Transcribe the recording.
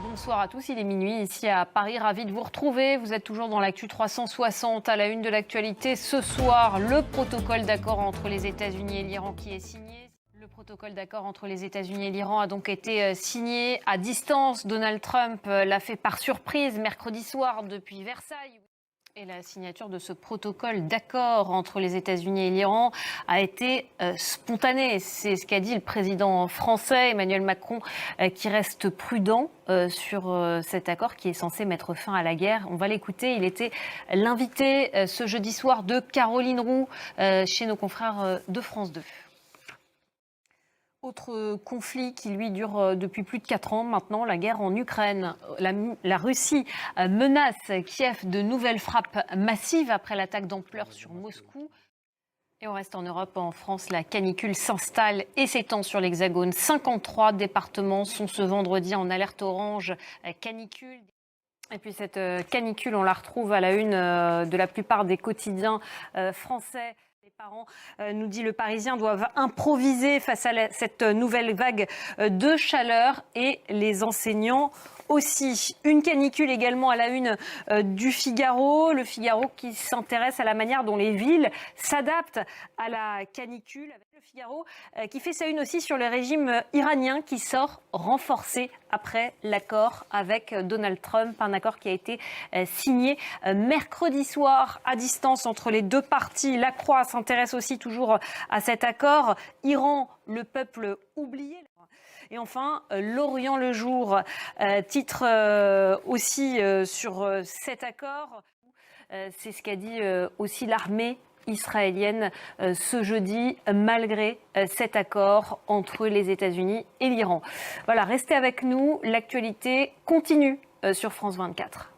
Bonsoir à tous, il est minuit ici à Paris, ravi de vous retrouver. Vous êtes toujours dans l'actu 360 à la une de l'actualité. Ce soir, le protocole d'accord entre les États-Unis et l'Iran qui est signé. Le protocole d'accord entre les États-Unis et l'Iran a donc été signé à distance. Donald Trump l'a fait par surprise mercredi soir depuis Versailles. Et la signature de ce protocole d'accord entre les États-Unis et l'Iran a été spontanée. C'est ce qu'a dit le président français Emmanuel Macron, qui reste prudent sur cet accord qui est censé mettre fin à la guerre. On va l'écouter. Il était l'invité ce jeudi soir de Caroline Roux chez nos confrères de France 2. Autre conflit qui, lui, dure depuis plus de 4 ans maintenant, la guerre en Ukraine. La Russie menace Kiev de nouvelles frappes massives après l'attaque d'ampleur sur Moscou. Et on reste en Europe, en France, la canicule s'installe et s'étend sur l'Hexagone. 53 départements sont ce vendredi en alerte orange canicule. Et puis cette canicule, on la retrouve à la une de la plupart des quotidiens français. Les parents, nous dit Le Parisien, doivent improviser face à cette nouvelle vague de chaleur et les enseignants aussi. Une canicule également à la une du Figaro. Le Figaro qui s'intéresse à la manière dont les villes s'adaptent à la canicule. Avec le Figaro qui fait sa une aussi sur le régime iranien qui sort renforcé après l'accord avec Donald Trump. Un accord qui a été signé mercredi soir à distance entre les deux parties. La Croix s'intéresse aussi toujours à cet accord. Iran, le peuple oublié. Et enfin, L'Orient le jour titre aussi sur cet accord. C'est ce qu'a dit aussi l'armée israélienne ce jeudi, malgré cet accord entre les États-Unis et l'Iran. Voilà, restez avec nous. L'actualité continue sur France 24.